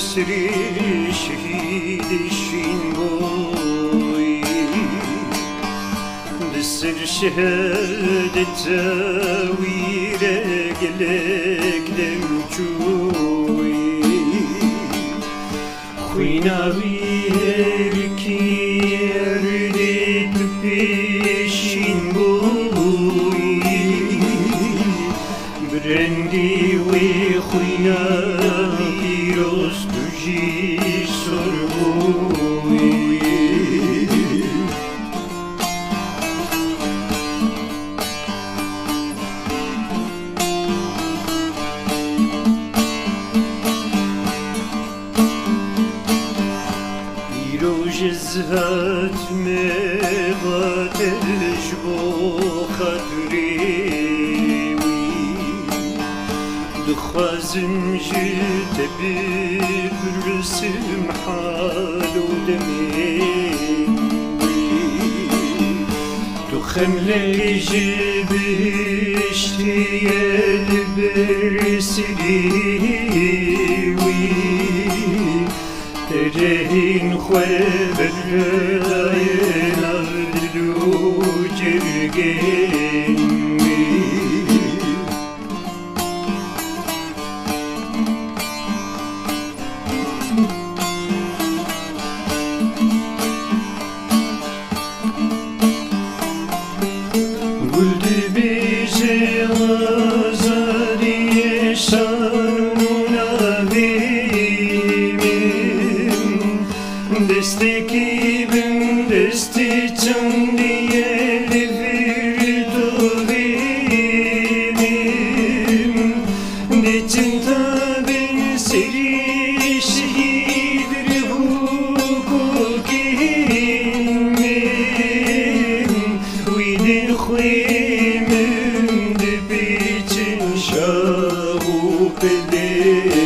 سری شهیدشین بوی دسر شهادت ویره گلک دمچوی خویناوی هرکی اردت پیشین بوی برندی وی خوینا پیروز تجی سر بوی جزهت مغاتش بو خاطری دخوازم جيت برسم حال ودمي تخملي جبشتي البرسلي ترين خبر نردلو جرگني قلت بيجي غزالي شانونا دستکی بن دستی چندی الفردو بینیم دیچن تا بن سری شهید حقوقیم ویدن خویم دبیچن شاو پلیم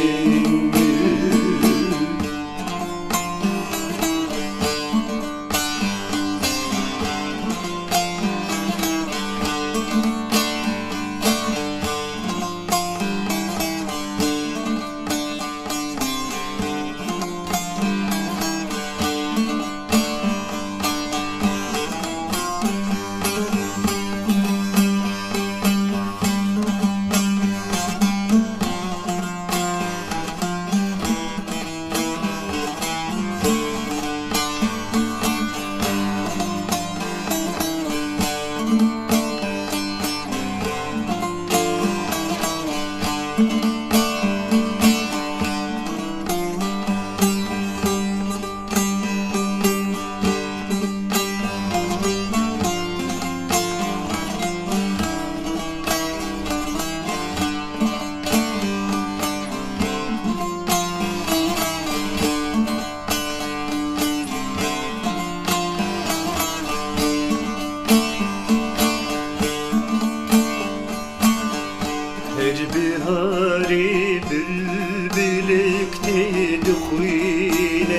بهاری بلبلک تدخوین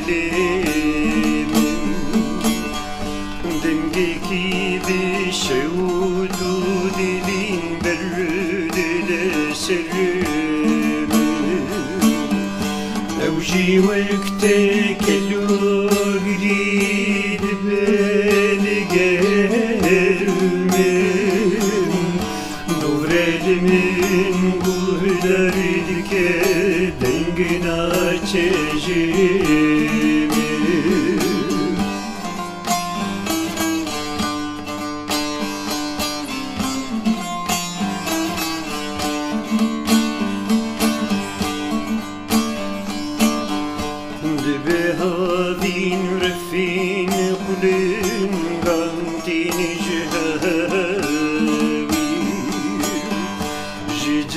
لیمن دنگی کی بشود و دلین برد لسرمن اوجی وقت کلو گرید بلگرمن Min guhlerdik dengina çeşimi Dibe havin refin kulün gantini cehavi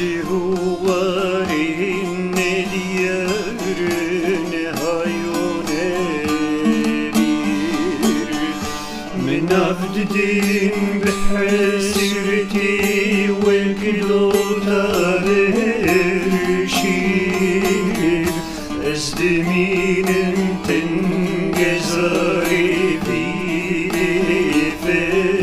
Cihuvarin diyarın hayunedir Min abdin bihasreti ve gilota verşir Ezdeminin tengezari biri fekir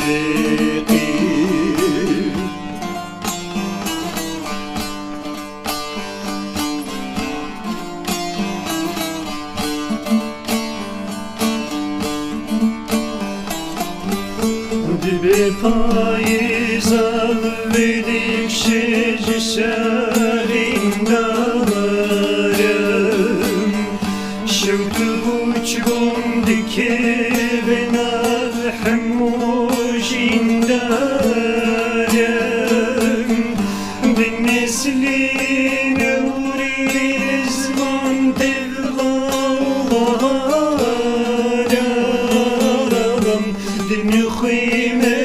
به پاییزم ویدیک شج شرین دارم شوت بوچ بوندکی به نفحموشین دارم به نسلی نوری زمان دلغارم دنیا خیمه